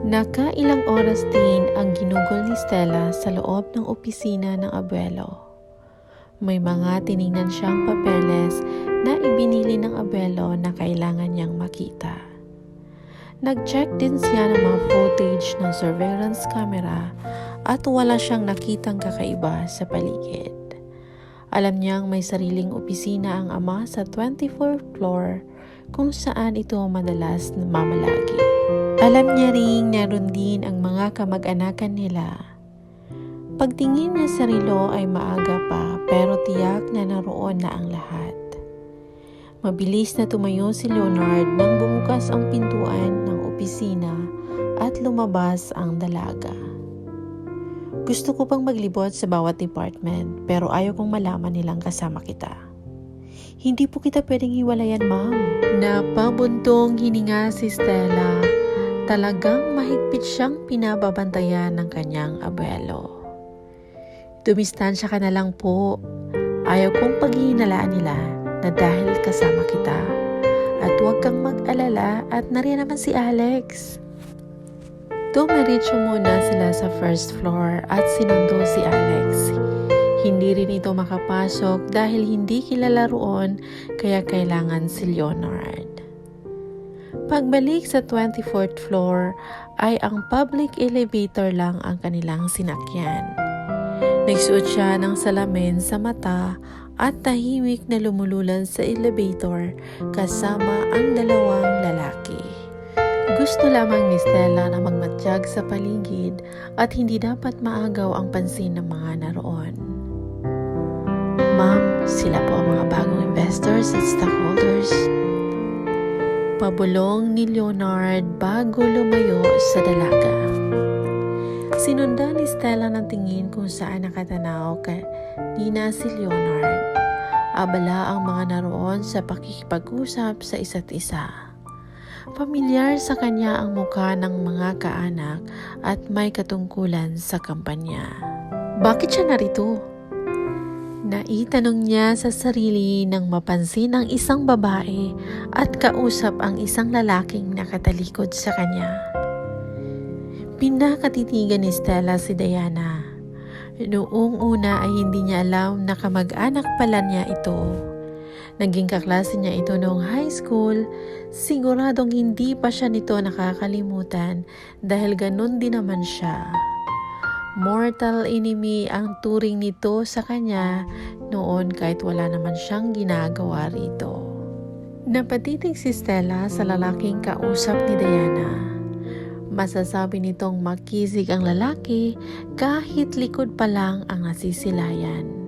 Nakailang oras din ang ginugol ni Stella sa loob ng opisina ng abuelo. May mga tiningnan siyang papeles na ibinili ng abuelo na kailangan niyang makita. Nag-check din siya ng mga footage ng surveillance camera at wala siyang nakitang kakaiba sa paligid. Alam niyang may sariling opisina ang ama sa 24th floor kung saan ito madalas namamalagi. Alam niya ring naroon din ang mga kamag-anakan nila. Pagtingin niya sa relo ay maaga pa pero tiyak na naroon na ang lahat. Mabilis na tumayo si Leonard nang bumukas ang pintuan ng opisina at lumabas ang dalaga. Gusto ko pang maglibot sa bawat department pero ayaw kong malaman nilang kasama kita. Hindi po kita pwedeng hiwalayan, ma'am. Napabuntong hininga si Stella. Talagang mahigpit siyang pinababantayan ng kanyang abuelo. Dumistansya ka na lang po. Ayaw kong paghihinalaan nila na dahil kasama kita. At huwag kang mag-alala at nariyan naman si Alex. Dumiretso muna sila sa first floor at sinundo si Alex. Hindi rin ito makapasok dahil hindi kilala roon kaya kailangan si Leonard. Pagbalik sa 24th floor ay ang public elevator lang ang kanilang sinakyan. Nagsuot siya ng salamin sa mata at tahimik na lumululan sa elevator kasama ang dalawang lalaki. Gusto lamang ni Stella na magmatsyag sa paligid at hindi dapat maagaw ang pansin ng mga naroon. Ma'am, sila po ang mga bagong investors at stockholders. Pabulong ni Leonard bago lumayo sa dalaga. Sinundan ni Stella ng tingin kung saan nakatanaw kanina si Leonard. Abala ang mga naroon sa pakikipag-usap sa isa't isa. Pamilyar sa kanya ang mukha ng mga kaanak at may katungkulan sa kampanya. Bakit siya narito? Naitanong niya sa sarili nang mapansin ang isang babae at kausap ang isang lalaking nakatalikod sa kanya. Pinakatitigan ni Stella si Diana. Noong una ay hindi niya alam na kamag-anak pala niya ito. Naging kaklase niya ito noong high school. Siguradong hindi pa siya nito nakakalimutan dahil ganun din naman siya. Mortal enemy ang turing nito sa kanya noon kahit wala naman siyang ginagawa rito. Napatitig si Stella sa lalaking kausap ni Diana. Masasabi nitong makisig ang lalaki kahit likod pa lang ang nasisilayan.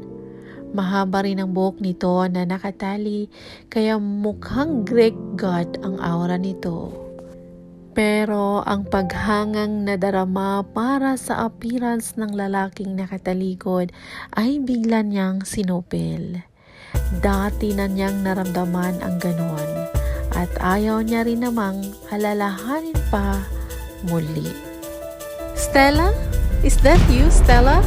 Mahaba rin ang buhok nito na nakatali kaya mukhang Greek god ang aura nito. Pero ang paghangang nadarama para sa appearance ng lalaking nakatalikod ay bigla niyang sinupil. Dati na niyang naramdaman ang ganon at ayaw niya rin namang alalahanin pa muli. Stella? Is that you, Stella?